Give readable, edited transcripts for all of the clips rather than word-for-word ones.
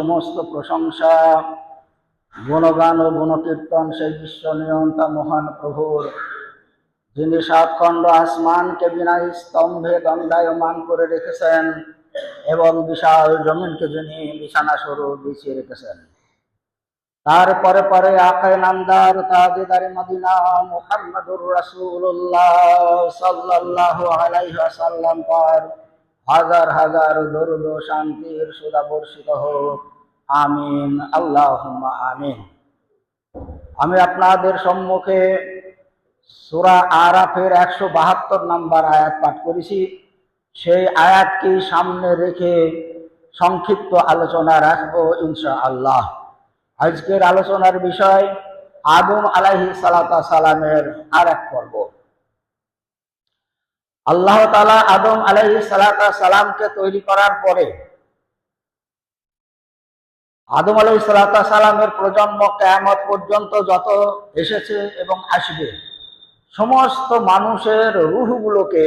সমস্ত প্রশংসা গুণগান ও গুণকীর্তন সেই বিশ্ব নিয়ন্তা মহান প্রভুর, যিনি সাতখণ্ড আসমানকে বিনা স্তম্ভে দণ্ডায়মান করে রেখেছেন এবং বিশাল জমিনকে যিনি বিছানা স্বরূপ বিছিয়ে রেখেছেন। তারপরে পরে আকায়ে নামদার তাজেদারে মদিনা মুহাম্মদুর রাসূলুল্লাহ সাল্লাল্লাহু আলাইহি ওয়াসাল্লাম পর হাজার হাজার দরুদ ও শান্তির সুধা বর্ষিত হোক। আমিন, আল্লাহুম্মা আমিন। আমি আপনাদের সম্মুখে সূরা আরাফের 172 নম্বর আয়াত পাঠ করেছি। সেই আয়াতকে সামনে রেখে সংক্ষিপ্ত আলোচনা রাখবো ইনশাআল্লাহ। আজকের আলোচনার বিষয় আদম আলাইহিস সালামের আর এক পর্ব। আল্লাহ তাআলা আদম আলাইহিস সালামকে তৈরি করার পরে আদম আলাইহিস সালামের প্রজন্ম কিয়ামত পর্যন্ত যত এসেছে এবং আসবে সমস্ত মানুষের রূহগুলোকে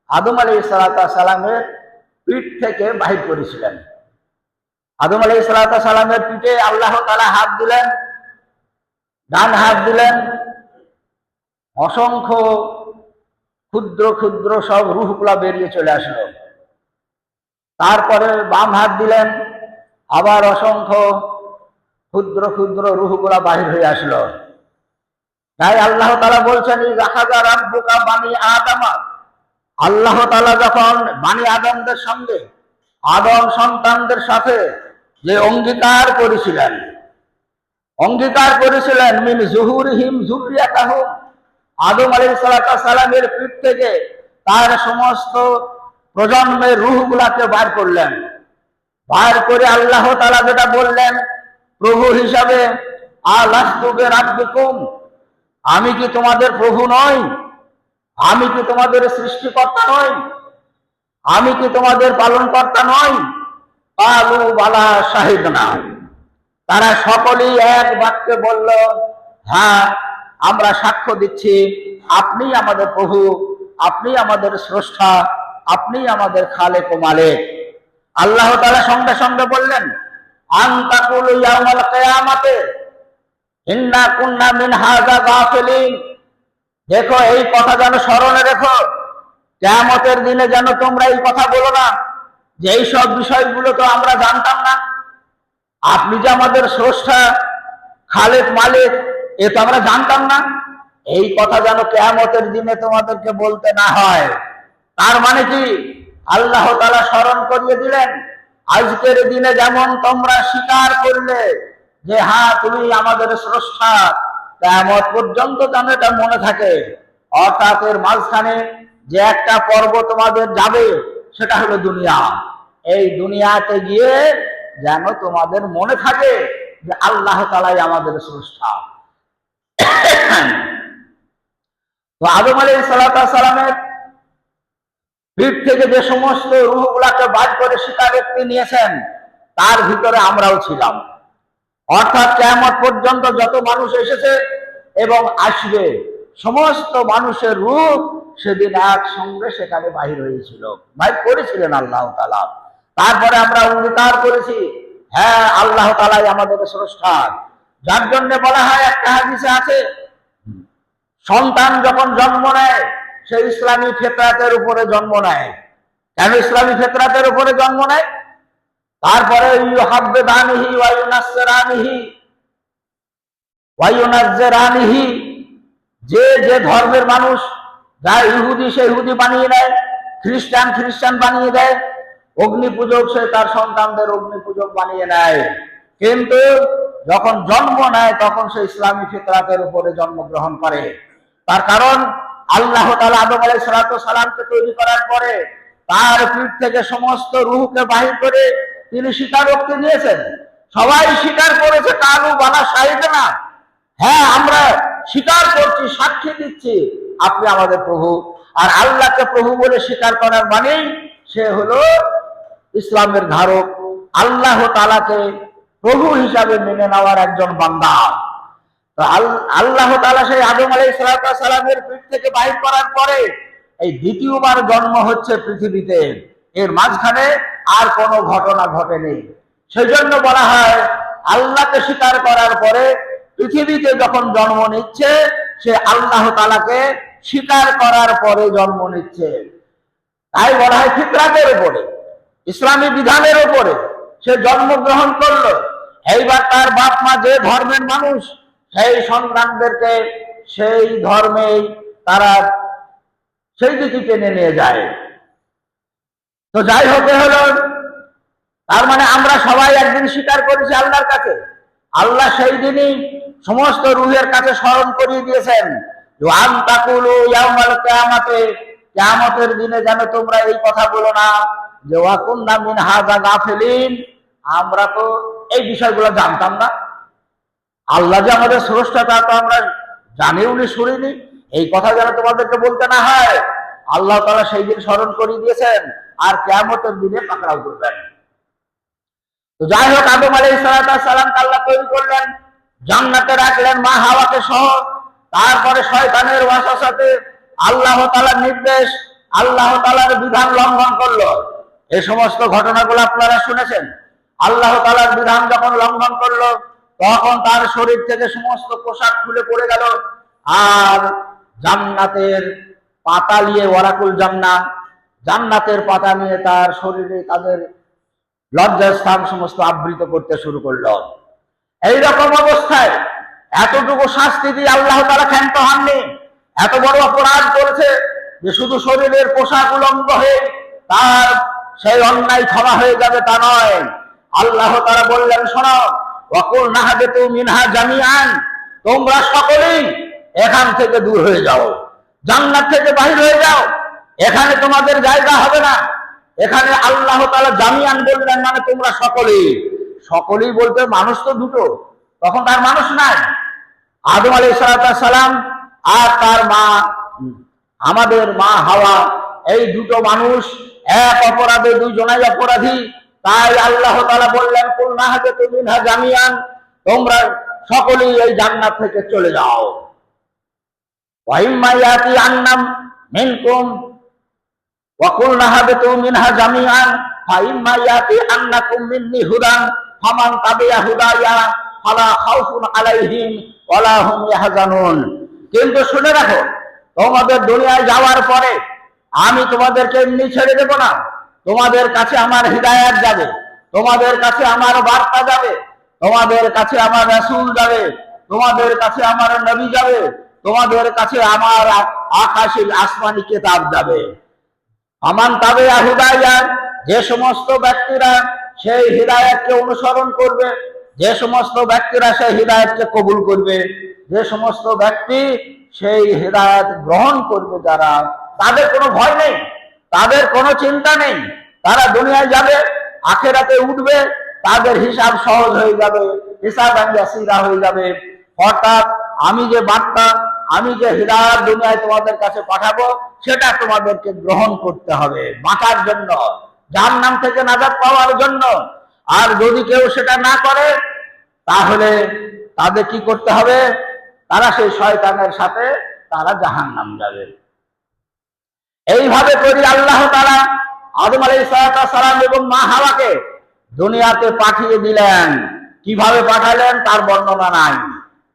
আদম আলাইহিস সালামের পিঠ থেকে বাহির করেছিলেন। আদম আলাইহিস সালামের পিঠে আল্লাহ তাআলা হাত দিলেন, ডান হাত দিলেন, অসংখ্য ক্ষুদ্র ক্ষুদ্র সব রূহগুলা বেরিয়ে চলে আসলো। তারপরে বাম হাত দিলেন, আবার অসংখ্য ক্ষুদ্র ক্ষুদ্র রূহগুলা বাহির হয়ে আসলো। তাই আল্লাহ তাআলা বলছেন, ইযাখাযা রাব্বুকা বানি আদমা, আল্লাহ তাআলা যখন বানি আদমদের সঙ্গে আদম সন্তানদের সাথে যে অঙ্গীকার করেছিলেন মিন যুহুরিহিম যুররিয়াতাহুম, আদম আলাইহিস সালামের পিঠ থেকে তার সমস্ত প্রজন্মের রূহগুলাকে বার করলেন। বার করে আল্লাহ তাআলা যেটা বললেন প্রভু হিসাবে, আলাস্তু বিরাব্বিকুম, আমি কি তোমাদের প্রভু নই? আমি কি তোমাদের সৃষ্টিকর্তা নই? আমি কি তোমাদের পালনকর্তা নই? কালু বালা শাহিদনা, তারা সকলেই এক বাক্যে বলল, হ্যাঁ আমরা সাক্ষ্য দিচ্ছি আপনি আমাদের প্রভু, আপনি আমাদের স্রষ্টা, আপনি আমাদের খালেক ও মালিক। আল্লাহ তাআলা সঙ্গে সঙ্গে বললেন, আন তাকুলু ইয়াউমাল কিয়ামাতে ইন্না কুন্না মিন হাযা গাফিলিন, দেখো এই কথা যেন স্মরণে রেখো, কিয়ামতের দিনে যেন তোমরা এই কথা বলো না যে এই সব বিষয়গুলো তো আমরা জানতাম না, আপনি যে আমাদের স্রষ্টা, খালেক, মালিক, এ তো আমরা জানতাম না। এই কথা যেন কিয়ামতের দিনে তোমাদেরকে বলতে না হয়। তার মানে কি? আল্লাহ তাআলা স্মরণ করিয়ে দিলেন, আজকের দিনে যেমন তোমরা স্বীকার করলে যে হ্যাঁ তুমি আমাদের স্রষ্টা, কিয়ামত পর্যন্ত যেন এটা মনে থাকে। অর্থাৎ এর মাঝখানে যে একটা পর্ব তোমাদের যাবে সেটা হলো দুনিয়া। এই দুনিয়াতে গিয়ে যেন তোমাদের মনে থাকে যে আল্লাহ তাআলাই আমাদের স্রষ্টা। তো আদম আলাইহিস সালামের পিঠ থেকে যে সমস্ত রূহগুলাকে বাদ করে স্বীকারোক্তি নিয়েছেন তার ভিতরে আমরাও ছিলাম। অর্থাৎ কিয়ামত পর্যন্ত যত মানুষ এসেছে এবং আসবে সমস্ত মানুষের রূহ সেদিন একসঙ্গে সেখানে বাহির হয়েছিল, বাহির করেছিলেন আল্লাহ তাআলা। তারপরে আমরা অঙ্গীকার করেছি, হ্যাঁ আল্লাহ তাআলাই আমাদের স্রষ্টা। যার জন্য বলা হয়, একটা হাদিসে আছে, সন্তান যখন জন্ম নেয় সে ইসলামী ফিতরাতের উপরে জন্ম নেয়। কেন ইসলামী ফিতরাতের উপরে জন্ম নেয়? তারপরে ইউহাব্বিদানিহি ওয়া ইউনাসসিরানিহি ওয়া ইউনাজ্জিরানিহি, যে যে ধর্মের মানুষ, যা ইহুদি সে ইহুদি বানিয়ে দেয়, খ্রিস্টান বানিয়ে দেয়, অগ্নি পূজক সে তার সন্তানদের অগ্নি পূজক বানিয়ে নেয়। কিন্তু যখন জন্ম নেয় তখন সে ইসলামী ফিতরাতের উপরে জন্মগ্রহণ করে। তার কারণ আল্লাহ তাআলা আদম আলাইহিস সালামকে তৈরি করার পরে তার পিঠ থেকে সমস্ত রূহকে বাহির করে তিনি স্বীকারোক্তি দিয়েছেন। সবাই স্বীকার করেছে, কালু বালা শাহিদনা, হ্যাঁ আমরা স্বীকার করছি, সাক্ষী দিচ্ছি আপনি আমাদের প্রভু। আর আল্লাহকে প্রভু বলে স্বীকার করার মানেই সে হলো ইসলামের ধারক, আল্লাহ তাআলাকে প্রভু হিসাবে মেনে নেওয়ার একজন বান্দা। তো আল্লাহ তাআলা সেই আদম আলাইহিস সালামের পিঠ থেকে বাহির করার পরে এই দ্বিতীয়বার জন্ম হচ্ছে পৃথিবীতে। এর মাঝখানে আর কোনো ঘটনা ঘটেনি। সেই জন্য বলা হয় আল্লাহকে স্বীকার করার পরে পৃথিবীতে যখন জন্ম নিচ্ছে সে আল্লাহ তাআলাকে স্বীকার করার পরে জন্ম নিচ্ছে। তাই বলা হয় ফিতরাতের উপরে, ইসলামী বিধানের উপরে সে জন্মগ্রহণ করলো। এইবার তার বাপ মা যে ধর্মের মানুষ সেই সন্তানদেরকে সেই ধর্মেই তারা সেই দিকে টেনে নিয়ে যায়। তো যাই হোক, হলো তার মানে আমরা সবাই একদিন স্বীকার করেছি আল্লাহর কাছে। আল্লাহ সেই দিনই সমস্ত রূহের কাছে স্মরণ করিয়ে দিয়েছেন, আন তাকুলু ইয়াউমাল কিয়ামাতে, কিয়ামতের দিনে যেন তোমরা এই কথা বলো না যে ওয়া কুননা মিন হাযা গাফিলিন, আমরা তো এই বিষয়গুলো জানতাম না। আল্লাহ যে আমাদের স্রষ্টা তা তো আমরা জানিও নি, শুনিনি। এই কথা যেন তোমাদেরকে বলতে না হয়, আল্লাহ তাআলা সেই দিন স্মরণ করিয়ে দিয়েছেন আর কিয়ামতের দিনে পাকড়াও করবেন। তো যাই হোক, আদম আলাইহিস সালামকে আল্লাহ তৈরি করলেন, জান্নাতে রাখলেন মা হাওয়াকে সহ। তারপরে শয়তানের ওয়াসওয়াসাতে আল্লাহ তাআলার নির্দেশ, আল্লাহ তাআলার বিধান লঙ্ঘন করলো। এই সমস্ত ঘটনাগুলো আপনারা শুনেছেন। আল্লাহ তাআলার বিধান যখন লঙ্ঘন করলো তখন তার শরীর থেকে সমস্ত পোশাক খুলে পড়ে গেল, আর জান্নাতের পাতা নিয়ে, ওয়ারাকুল জান্নাহ, জান্নাতের পাতা নিয়ে তার শরীরে তাদের লজ্জাস্থান সমস্ত আবৃত করতে শুরু করলো। এইরকম অবস্থায় এতটুকু শাস্তি দিয়ে আল্লাহ তাআলা ক্ষান্ত হননি। এত বড় অপরাধ করেছে যে শুধু শরীরের পোশাক উলঙ্গ হয়ে তার সেই অন্যায় ক্ষমা হয়ে যাবে তা নয়। আল্লাহ তাআলা বললেন, শোনো, ওয়াকুল নাহাবিতু মিনহা জামিআন, তোমরা সকলেই এখান থেকে দূর হয়ে যাও, জান্নাত থেকে বাহির হয়ে যাও, এখানে তোমাদের জায়গা হবে না। এখানে আল্লাহ তাআলা জামিআন বললেন মানে তোমরা সকলেই। সকলেই বলতে মানুষ তো দুটো, তখন তার মানুষ নাই। আদম আলাইহিস সালাম আর তার মা, আমাদের মা হাওয়া, এই দুটো মানুষ এক অপরাধে দুইজনাই অপরাধী। তাই আল্লাহ তাআলা বললেন, কুল নাহাবিতু মিনহা জামিআন, তোমরা সকলেই এই জান্নাত থেকে চলে যাও। ওয়া ইম্মা ইয়াতি আন্নাম মিনকুম ওয়া কুল নাহাবিতু মিনহা জামিআন ফা ইম্মা ইয়াতি আন্নাকুম মিন্নি হুদান ফামান তাবিআ হুদায়া ফালা খাউফুন আলাইহিম ওয়ালা হুম ইয়াহজানুন। কিন্তু শুনে রাখো, তোমাদের দুনিয়ায় যাওয়ার পরে আমি তোমাদেরকে এমনি ছেড়ে দেব না। তোমাদের কাছে আমার হিদায়াত যাবে, তোমাদের কাছে আমার বার্তা যাবে, তোমাদের কাছে আমার রাসূল যাবে, তোমাদের কাছে আমার নবী যাবে, তোমাদের কাছে আমার আকাশের আসমানি কিতাব যাবে। আমান তাবে হুদায়া, যে সমস্ত ব্যক্তিরা সেই হিদায়াতকে অনুসরণ করবে, যে সমস্ত ব্যক্তিরা সেই হিদায়াতকে কবুল করবে, যে সমস্ত ব্যক্তি সেই হিদায়াত গ্রহণ করবে, যারা, তাদের কোনো ভয় নেই, তাদের কোনো চিন্তা নেই। তারা দুনিয়ায় যাবে, আখিরাতে উঠবে, তাদের হিসাব সহজ হয়ে যাবে, হিসাব ইয়াসিরা হয়ে যাবে। অর্থাৎ আমি যে বার্তা, আমি যে হিদায়াত দুনিয়ায় তোমাদের কাছে পাঠাবো, সেটা তোমাদেরকে গ্রহণ করতে হবে বাঁচার জন্য, জাহান্নাম থেকে নাজাত পাওয়ার জন্য। আর যদি কেউ সেটা না করে তাহলে তাদের কি করতে হবে? তারা সেই শয়তানের সাথে তারা জাহান্নাম যাবে। এইভাবে করে আল্লাহ তাআলা আদম আলাইহিস সালাম এবং মা হাওয়াকে দুনিয়াতে পাঠিয়ে দিলেন। কিভাবে পাঠালেন তার বর্ণনা নাই।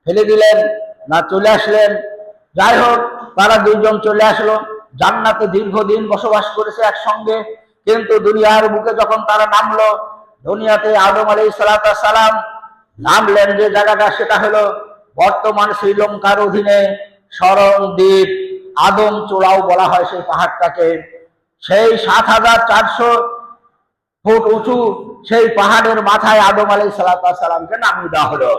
ফেলে দিলেন না চলে আসলেন? যাই হোক, তারা দুইজন চলে আসলো। জান্নাতে দীর্ঘদিন বসবাস করেছে একসঙ্গে, কিন্তু দুনিয়ার বুকে যখন তারা নামলো, দুনিয়াতে আদম আলাইহিস সালাম নামলেন যে জায়গাটা, সেটা হলো বর্তমান শ্রীলঙ্কার অধীনে শরণ দ্বীপ, আদম চূড়াও বলা হয় সেই পাহাড়টাকে। সেই ৭,৪০০ ফুট উঁচু সেই পাহাড়ের মাথায় আদম আলাইহিস সালামকে নামিয়ে দেওয়া হলো।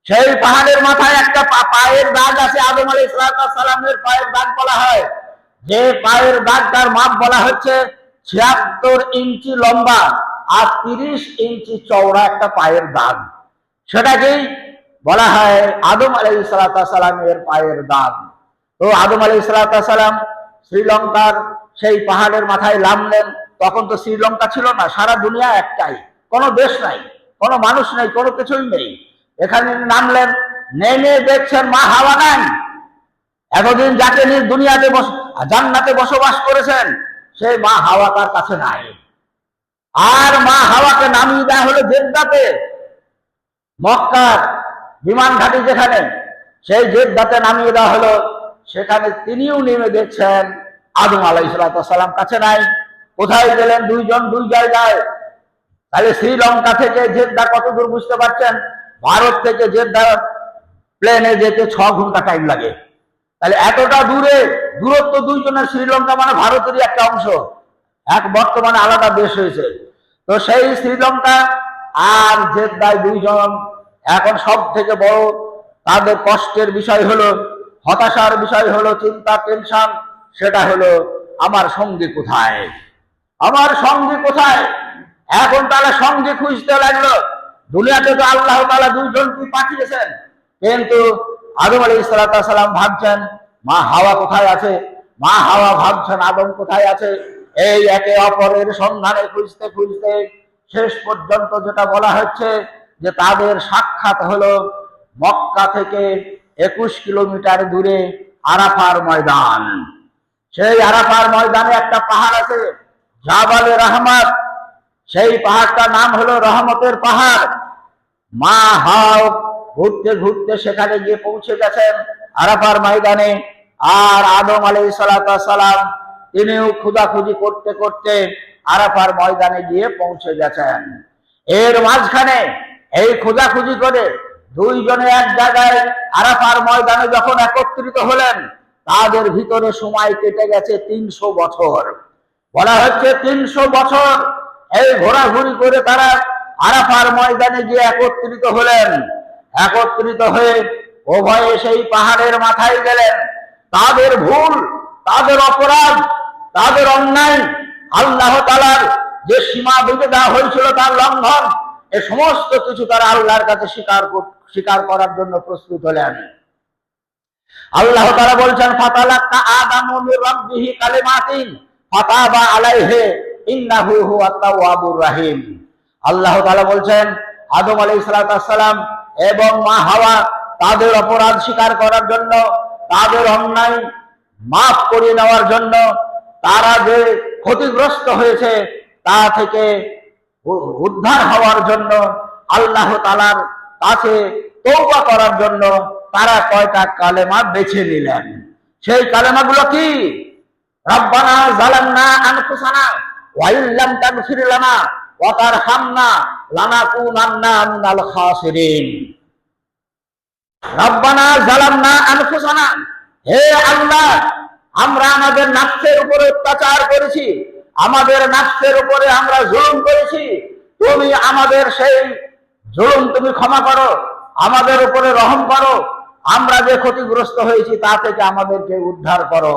সেই পাহাড়ের মাথায় একটা পায়ের দাগ আছে, আদম আলাইহিস সালামের পায়ের দাগ বলা হয়। যে পায়ের দাগটার মাপ বলা হচ্ছে ৭৬ ইঞ্চি লম্বা আর ৩০ ইঞ্চি চওড়া একটা পায়ের দাগ। সেটাকেই বলা হয় আদম আলাইহিস সালামের পায়ের দাগ। তো আদম আলাইহিস সালাম শ্রীলঙ্কার সেই পাহাড়ের মাথায় নামলেন। তখন তো শ্রীলঙ্কা ছিল না, সারা দুনিয়া একটাই, কোনো দেশ নাই, কোনো মানুষ নেই, কোনো কিছুই নেই। এখানে নামলেন, নেমে দেখছেন মা হাওয়া নাই। এতদিন যাকে নিয়ে দুনিয়াতে জান্নাতে বসবাস করেছেন সেই মা হাওয়া তার কাছে নাই। আর মা হাওয়াকে নামিয়ে দেওয়া হলো জেদ্দাতে, মক্কার বিমান ঘাঁটি যেখানে, সেই জেদ্দাতে নামিয়ে দেওয়া হলো। সেখানে তিনিও নেমে দেখছেন আদম আলাইহিস সালাম কাছে নাই। কোথায় গেলেন? দুইজন দুই জায়গায়। তাহলে শ্রীলঙ্কা থেকে জেদ্দা কত দূর বুঝতে পারছেন? ভারত থেকে জেদ্দা প্লেনে যেতে 6 ঘন্টা টাইম লাগে। তাহলে এতটা দূরে দূরত্ব দুইজনের। শ্রীলঙ্কা মানে ভারতেরই একটা অংশ, এক বর্তমানে আলাদা দেশ হয়েছে। তো সেই শ্রীলঙ্কা আর জেদ্দায় দুইজন। এখন সব থেকে বড় তাদের কষ্টের বিষয় হলো, হতাশার বিষয় হলো, চিন্তা টেনশন, সেটা হলো আমার সঙ্গী কোথায়, আমার সঙ্গী কোথায়। এখন তারা সঙ্গী খুঁজতে লাগলো। দুনিয়াতে তো আল্লাহ তাআলা দুইজনকে পাঠিয়েছেন, কিন্তু আদম আলাইহিস সালাম ভাবছেন মা হাওয়া কোথায় আছে, মা হাওয়া ভাবছেন আদম কোথায় আছে। এই একে অপরের সন্ধানে খুঁজতে খুঁজতে শেষ পর্যন্ত যেটা বলা হচ্ছে যে তাদের সাক্ষাৎ হলো মক্কা থেকে 21 কিলোমিটার দূরে আরাফার ময়দান। সেই আরাফার ময়দানে একটা পাহাড় আছে, জাবালে রহমত। সেই পাহাড়টার নাম হলো রহমতের পাহাড়। মা হাও ঘুরতে ঘুরতে সেখানে গিয়ে পৌঁছে গেছেন আরাফার ময়দানে। আর আদম আলাইহিস সালাম তিনিও খোঁজাখুঁজি করতে করতে আরাফার ময়দানে গিয়ে পৌঁছে গেছেন। এর মাঝখানে এই খোঁজাখুঁজি করে দুইজনে এক জায়গায় আরাফার ময়দানে যখন একত্রিত হলেন, তাদের ভিতরে সময় কেটে গেছে 300 বছর। বলা হচ্ছে 300 বছর এই ঘোরাঘুরি করে তারা আরাফার ময়দানে গিয়ে একত্রিত হলেন। একত্রিত হয়ে উভয়ে সেই পাহাড়ের মাথায় গেলেন। তাদের ভুল, তাদের অপরাধ, তাদের অন্যায়, আল্লাহ তাআলার যে সীমা বেঁধে দেওয়া হয়েছিল তার লঙ্ঘন, এ সমস্ত কিছু তারা আল্লাহর কাছে স্বীকার করার জন্য প্রস্তুত হলেন। আল্লাহ তাআলা বলছেন ফাতালাক্কা আদামু মির রাব্বিহি কালিমাতিন ফাতাবা আলাইহি ইন্নাহু হুয়াত তাওয়াবুর রহিম। আল্লাহ তাআলা বলছেন আদম আলাইহিস সালাম এবং মা হাওয়া তাদের অপরাধ স্বীকার করার জন্য, তাদের অন্যায় মাফ করে নেওয়ার জন্য, তারা যে ক্ষতিগ্রস্ত হয়েছে তা থেকে উদ্ধার হওয়ার জন্য, আল্লাহ তাআলার কাছে তওবা করার জন্য তারা কয়টা কালেমা বেছে নিলেন। সেই কালেমাগুলো কি? রব্বানা যালামনা আনফুসানা ওয়া ইল্লাম তাগফির লানা ওয়া তারহামনা লানাকুনান্না মিনাল খাসিরিন। রব্বানা যালামনা আনফুসানা, হে আল্লাহ, আমরা আমাদের নফসের উপরে অত্যাচার করেছি, আমাদের নফসের উপরে আমরা জুলুম করেছি। তুমি আমাদের সেই জুলুম তুমি ক্ষমা করো, আমাদের উপরে রহম করো। আমরা যে ক্ষতিগ্রস্ত হয়েছি তা থেকে আমাদেরকে উদ্ধার করো।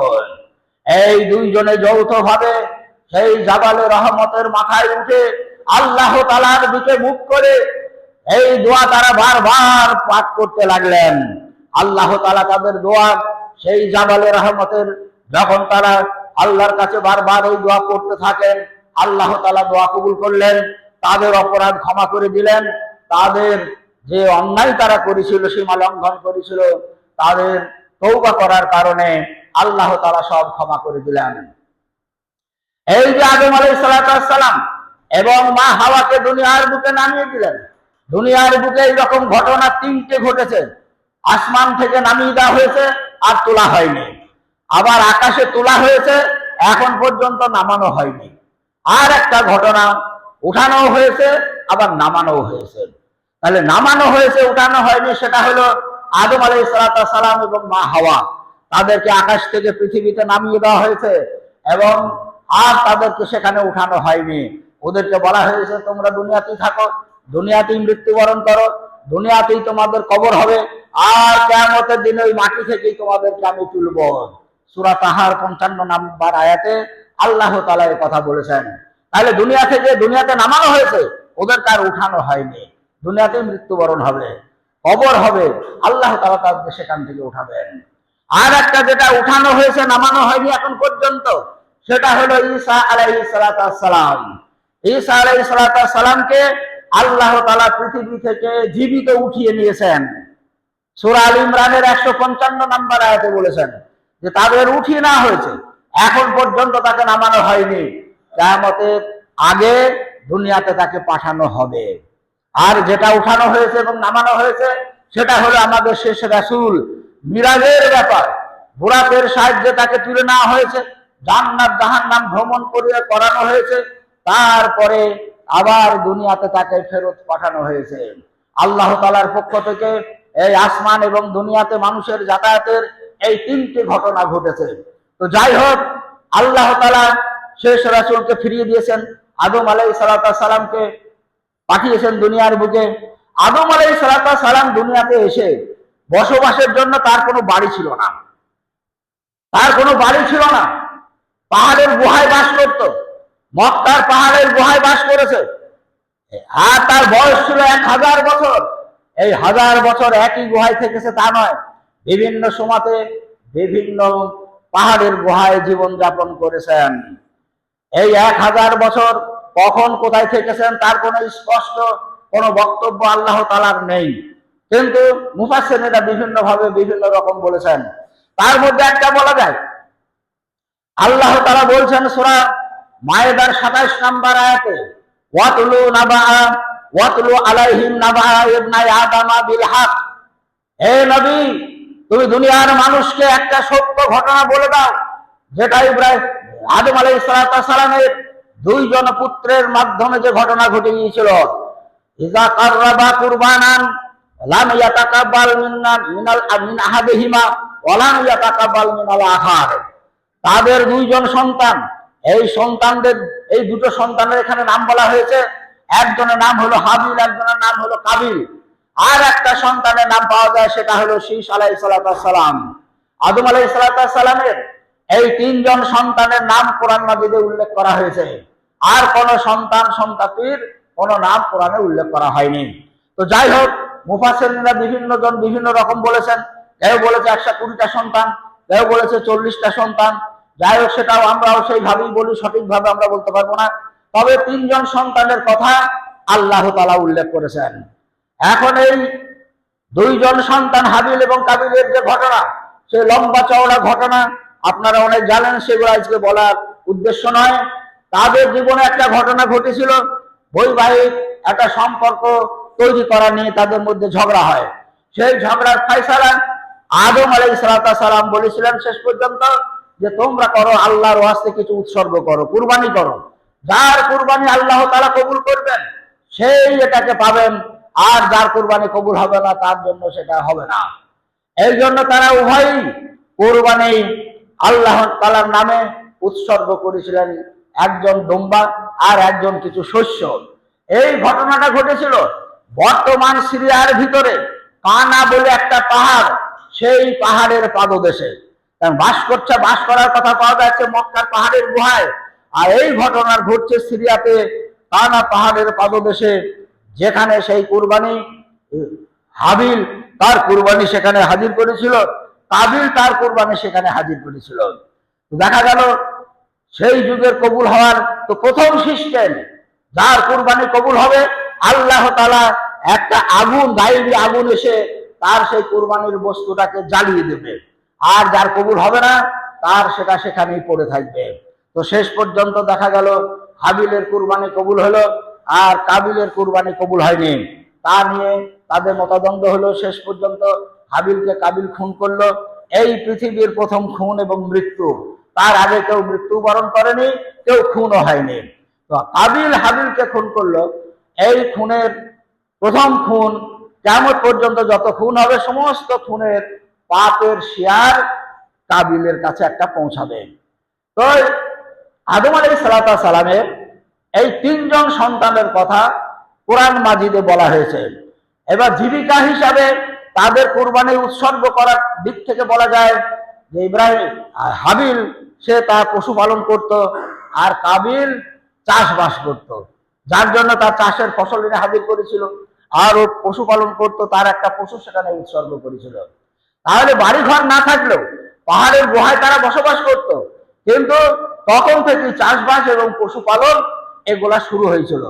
এই দুইজনে যৌথভাবে সেই জাবালে রহমতের মাথায় উঠে আল্লাহ তাআলার দিকে মুখ করে এই দোয়া তারা বারবার পাঠ করতে লাগলেন। আল্লাহ তাআলা তাদের দোয়া সেই জাবালে রহমতের যখন তারা আল্লাহর কাছে বারবার ওই দোয়া করতে থাকেন, আল্লাহ তাআলা দোয়া কবুল করলেন, তাদের অপরাধ ক্ষমা করে দিলেন। তাদের যে অন্যায় তারা করেছিল, সীমা লঙ্ঘন করেছিল, তাদের তওবা করার কারণে আল্লাহ তাআলা সব ক্ষমা করে দিলেন। এই যে আদম আলাইহিস সালাম এবং মা হাওয়াকে দুনিয়ার বুকে নামিয়ে দিলেন, দুনিয়ার বুকে এইরকম ঘটনা 3টে ঘটেছে। আসমান থেকে নামিয়ে দেওয়া হয়েছে আর তোলা হয়নি, আবার আকাশে তোলা হয়েছে, এখন পর্যন্ত নামানো হয়নি। আর একটা ঘটনা, উঠানো হয়েছে আবার নামানো হয়েছে। তাহলে নামানো হয়েছে, উঠানো হয়নি, সেটা হলো আদম আলাইহিস সালাম এবং মা হাওয়া, তাদেরকে আকাশ থেকে পৃথিবীতে নামিয়ে দেওয়া হয়েছে এবং আর তাদেরকে সেখানে উঠানো হয়নি। ওদেরকে বলা হয়েছে তোমরা দুনিয়াতেই থাকো, দুনিয়াতেই মৃত্যুবরণ করো, দুনিয়াতেই তোমাদের কবর হবে, আর কিয়ামতের দিনে ওই মাটি থেকেই তোমাদেরকে আমি তুলব। সূরা তাহার 55 নম্বর আয়াতে আল্লাহ তাআলা এই কথা বলেছেন। তাহলে দুনিয়া থেকে দুনিয়াতে নামানো হয়েছে, ওদেরকে আর উঠানো হয়নি। দুনিয়াতেই মৃত্যুবরণ হবে, কবর হবে, আল্লাহ তাআলা তাদেরকে সেখান থেকে উঠাবেন। আর একটা যেটা উঠানো হয়েছে, নামানো হয়নি এখন পর্যন্ত, সেটা হলো ঈসা আলাইহিস সালাম। ঈসা আলাইহিস সালামকে আল্লাহ তাআলা পৃথিবী থেকে জীবিত উঠিয়ে নিয়েছেন। সূরা আল ইমরানের 155 নম্বর আয়াতে বলেছেন যে তাদের উঠিয়ে নেওয়া হয়েছে, এখন পর্যন্ত তাকে নামানো হয়নি। কিয়ামতের আগে দুনিয়াতে তাকে পাঠানো হবে। আর যেটা উঠানো হয়েছে এবং নামানো হয়েছে সেটা হলো আমাদের শেষ রাসূল। মিরাজের ব্যাপার, বুরাকের সাহায্যে তাকে তুলে নেওয়া হয়েছে, জান্নাত জাহান্নাম ভ্রমণ করানো হয়েছে, তারপরে আবার দুনিয়াতে তাকে ফেরত পাঠানো হয়েছে। আল্লাহ তাআলার পক্ষ থেকে এই আসমান এবং দুনিয়াতে মানুষের যাতায়াতের এই তিনটি ঘটনা ঘটেছে। তো যাই হোক, আল্লাহ তাআলা শেষ রাসূলকে ফিরিয়ে দিয়েছেন, আদম আলাইহিস সালামকে পাঠিয়েছেন দুনিয়ার বুকে। আদম আলাইহিস সালাম দুনিয়াতে এসে বসবাসের জন্য তার কোনো বাড়ি ছিল না, তার কোনো বাড়ি ছিল না। পাহাড়ের গুহায় বাস করত, মক্কার পাহাড়ের গুহায় বাস করেছে। আর তার বয়স ছিল 1000 বছর। এই 1000 বছর একই গুহায় থেকেছে তা নয়, বিভিন্ন সময়তে বিভিন্ন পাহাড়ের গুহায় জীবন যাপন করেছেন। এই 1000 বছর কখন কোথায় থেকেছেন তার কোনো স্পষ্ট কোনো বক্তব্য আল্লাহ তাআলার নেই, কিন্তু মুফাসসিররা বিভিন্ন ভাবে বিভিন্ন রকম বলেছেন। তার মধ্যে একটা বলা যায়, আল্লাহ তাআলা বলছেন সূরা মায়েদার 27 নম্বর আয়াতে, ওয়াতলু আলাইহিম নাবা ইবনাই আদামা বিল হক। হে নবী, তুমি দুনিয়ার মানুষকে একটা সত্য ঘটনা বলে দাও, যেটা ইব্রাহিম আদম আলাইহিস সালামের 2 জন পুত্রের মাধ্যমে যে ঘটনা ঘটে গিয়েছিল। ইজা কাররাবা কুরবানান লাম ইয়াতাকাব্বাল মিন আহাদিহিমা ওয়া লাম ইয়াতাকাব্বাল মিনাল আখার। তাদের 2 জন সন্তান, এই সন্তানদের এই দুটো সন্তানের এখানে নাম বলা হয়েছে। একজনের নাম হলো হাবিল, একজনের নাম হলো কাবিল। আর একটা সন্তানের নাম পাওয়া যায়, সেটা হলো শীস আলাইহিস সালাম। আদম আলাইহিস সালামের এই 3 জন সন্তানের নাম কোরআন মাজিদে উল্লেখ করা হয়েছে। আর কোন সন্তান সন্ততির কোন নাম কোরআনে উল্লেখ করা হয়নি। তো যাই হোক, মুফাসসিররা বিভিন্ন জন বিভিন্ন রকম বলেছেন। কেউ বলেছে 120টা সন্তান, কেউ বলেছে 40টা সন্তান। যাই হোক, সেটাও আমরাও সেইভাবেই বলি, সঠিকভাবে আমরা বলতে পারবো না। তবে 3 জন সন্তানের কথা আল্লাহ তাআলা উল্লেখ করেছেন। এখন এই 2 জন সন্তান হাবিল এবং কাবিলের যে ঘটনা, সে লম্বা চওড়া ঘটনা, আপনারা অনেক জানেন, সেগুলো আজকে বলার উদ্দেশ্য নয়। তাদের জীবনে একটা ঘটনা ঘটেছিল, বৈবাহিক একটা সম্পর্ক তৈরি করা নিয়ে তাদের মধ্যে ঝগড়া হয়। সেই ঝগড়ার ফায়সালা আদম আলাইহিস সালাম বলেছিলেন শেষ পর্যন্ত যে তোমরা করো আল্লাহর ওয়াস্তে কিছু উৎসর্গ করো, কুরবানি করো। যার কুরবানি আল্লাহ তাআলা কবুল করবেন সেই এটাকে পাবেন, আর যার কুরবানি কবুল হবে না তার জন্য সেটা হবে না। এই জন্য তারা উভয়ই কুরবানি আল্লাহ তাআলার নামে উৎসর্গ করেছিলেন, একজন দুম্বা আর একজন কিছু শস্য। এই ঘটনাটা ঘটেছিল বর্তমান সিরিয়ার ভিতরে কানা বলে একটা পাহাড়, সেই পাহাড়ের পাদদেশে বাস করার কথা পাওয়া যাচ্ছে মক্কার পাহাড়ের গুহায়। আর এই ঘটনা ঘটছে সিরিয়াতে কানা পাহাড়ের পাদদেশে, যেখানে সেই কুরবানি হাবিল তার কুরবানি সেখানে হাজির করেছিল, কাবিল তার কুরবানি সেখানে হাজির করেছিল। দেখা গেল সেই যুগের কবুল হওয়ার তো প্রথম সিস্টেম, যার কুরবানি কবুল হবে আল্লাহ তাআলা একটা আগুন, গায়েবী আগুন এসে তার সেই কুরবানির বস্তুটাকে জ্বালিয়ে দেবে, আর যার কবুল হবে না তার সেটা সেখানেই পড়ে থাকবে। তো শেষ পর্যন্ত দেখা গেল হাবিলের কুরবানি কবুল হলো আর কাবিলের কুরবানি কবুল হয়নি। তা নিয়ে তাদের মতদ্বন্দ্ব হলো। শেষ পর্যন্ত হাবিলকে কাবিল খুন করলো। এই পৃথিবীর প্রথম খুন এবং মৃত্যু। তার আগে কেউ মৃত্যুবরণ করেনি, কেউ খুনও হয়নি। তো কাবিল হাবিলকে খুন করলো। এই খুনের প্রথম খুন, কিয়ামত পর্যন্ত যত খুন হবে সমস্ত খুনের পাপের শেয়ার কাবিলের কাছে একটা পৌঁছাবে। তো আদম আলাইহিস সালামের এই 3 জন সন্তানের কথা কোরআন মাজিদে বলা হয়েছে। এবার জীবিকা হিসাবে তাদের কুরবানি উৎসর্গ করার দিক থেকে বলা যায় যে ইব্রাহিম হাবিল সে তার পশুপালন করত, আর কাবিল চাষবাস করত, যার জন্য তার চাষের ফসল এনে হাজির করেছিল। আর ও পশুপালন করত, তার একটা পশু সেখানে উৎসর্গ করেছিল। তাহলে বাড়িঘর না থাকলেও পাহাড়ের গুহায় তারা বসবাস করত, কিন্তু তখন থেকে চাষবাস এবং পশুপালন এগুলা শুরু হয়েছিল।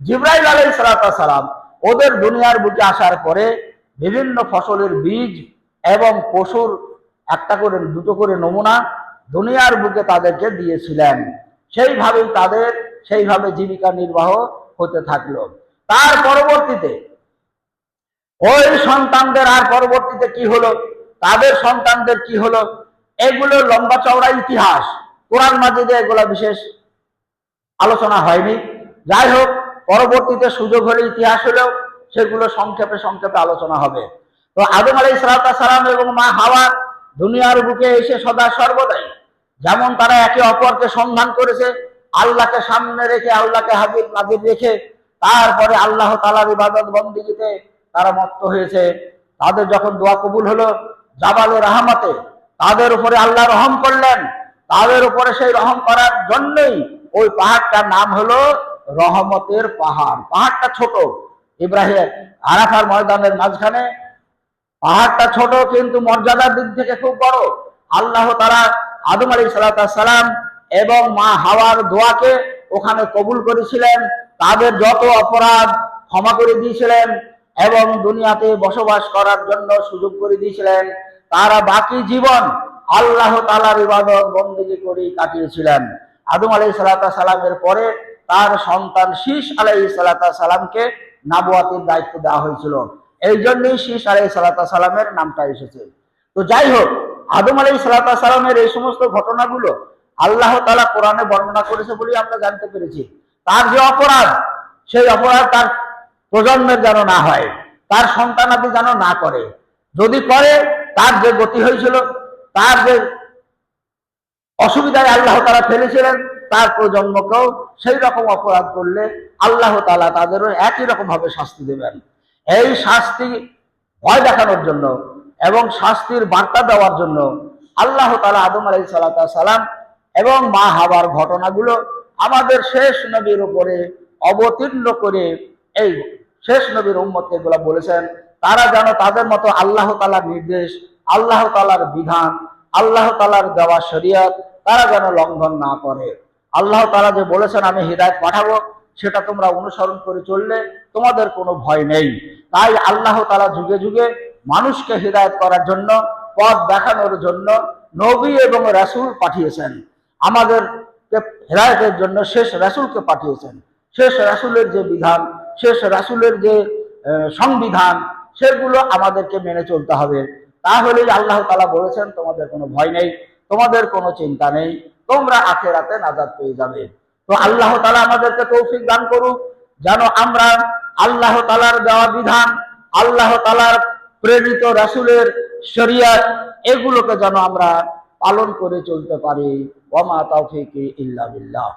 জিবরাইল আলাইহিস সালাম ওদের দুনিয়ার বুকে আসার পরে বিভিন্ন ফসলের বীজ এবং পশুর একটা করে 2টো করে নমুনা দুনিয়ার বুকে তাদেরকে দিয়েছিলেন। সেইভাবেই তাদের সেইভাবে জীবিকা নির্বাহ হতে থাকলো। তার পরবর্তীতে ওই সন্তানদের আর পরবর্তীতে কি হলো, তাদের সন্তানদের কি হলো, এগুলো লম্বা চওড়া ইতিহাস, কোরআন মাজিদে এগুলো বিশেষ আলোচনা হয়নি। যাই হোক, পরবর্তীতে সুযোগ হলে ইতিহাস হলেও সেগুলো সংক্ষেপে সংক্ষেপে আলোচনা হবে। তো আদম আলাইহিস সালাম এবং মা হাওয়া দুনিয়ার বুকে এসে সদা সর্বদাই যেমন তারা একে অপরকে সন্ধান করেছে, আল্লাহকে সামনে রেখে, আল্লাহকে হাজির নাজির রেখে, তারপরে আল্লাহ তাআলার ইবাদত বন্দেগীতে তারা মত্ত হয়েছে। তাদের যখন দোয়া কবুল হলো জাবালে রাহমাতে, তাদের উপরে আল্লাহ রহম করলেন। তাদের উপরে সেই রহম করার জন্যই ওই পাহাড়টার নাম হলো রহমতের পাহাড়। পাহাড়টা ছোট, ইব্রাহিম আরাফার ময়দানের মাঝখানে পাহাড়টা ছোট, কিন্তু মর্যাদার দিক থেকে খুব বড়। আল্লাহ তাআলা আদম আলাইহিস সালাম এবং মা হাওয়ার দোয়াকে ওখানে কবুল করেছিলেন, তাদের যত অপরাধ ক্ষমা করে দিয়েছিলেন এবং দুনিয়াতে বসবাস করার জন্য সুযোগ করে দিয়েছিলেন। তারা বাকি জীবন আল্লাহ তাআলার ইবাদত বন্দেগী করে কাটিয়েছিলেন। আদম আলাইহিস সালামের পরে তার সন্তান শীস আলাইহিস সালামকে নবুয়তের দায়িত্ব দেওয়া হয়েছিল। এই জন্যই শীস আলাইহিস সালামের নামটা এসেছে। তো যাই হোক, আদম আলাইহিস সালামের এই সমস্ত ঘটনাগুলো আল্লাহ তাআলা কোরআনে বর্ণনা করেছে বলেই আমরা জানতে পেরেছি। তার যে অপরাধ, সেই অপরাধ তার প্রজন্মের যেন না হয়, তার সন্তানাদি যেন না করে। যদি করে, তার যে গতি হয়েছিল, তার যে অসুবিধায় আল্লাহ তাআলা ফেলেছিলেন, তার প্রজন্মকেও সেই রকম অপরাধ করলে আল্লাহ তাআলা তাদেরও একই রকম ভাবে শাস্তি দেবেন। এই শাস্তি ভয় দেখানোর জন্য এবং শাস্তির বার্তা দেওয়ার জন্য আল্লাহ তাআলা আদম আলাইহিস সালাম এবং মা হাওয়ার ঘটনাগুলো আমাদের শেষ নবীর উপরে অবতীর্ণ করে এই শেষ নবীর উম্মতকে এগুলো বলেছেন, তারা যেন তাদের মতো আল্লাহ তাআলার নির্দেশ, আল্লাহ তাআলার বিধান, আল্লাহ তাআলার দেওয়া শরীয়ত তারা যেন লঙ্ঘন না করে। আল্লাহ তাআলা যে বলেছেন আমি হিদায়াত পাঠাবো, সেটা তোমরা অনুসরণ করে চললে তোমাদের কোনো ভয় নেই। তাই আল্লাহ তাআলা যুগে যুগে মানুষকে হিদায়াত করার জন্য, পথ দেখানোর জন্য নবী এবং রাসূল পাঠিয়েছেন। আমাদেরকে হিদায়াতের জন্য শেষ রাসূলকে পাঠিয়েছেন। শেষ রাসূলের যে বিধান, শেষ রাসূলের যে সংবিধান, সেগুলো আমাদেরকে মেনে চলতে হবে। তাহলেই আল্লাহ তাআলা বলেছেন তোমাদের কোনো ভয় নেই, তোমাদের কোনো চিন্তা নেই, তোমরা আখিরাতে নাজাত পেয়ে যাবে। তো আল্লাহ তাআলা আমাদেরকে তৌফিক দান করুক, যেন আমরা আল্লাহ তাআলার দেওয়া বিধান, আল্লাহ তাআলার প্রেরিত রাসূলের শরীয়ত, এগুলোকে যেন আমরা পালন করে চলতে পারি। ওয়া মা তাওফীকি ইল্লা বিল্লাহ।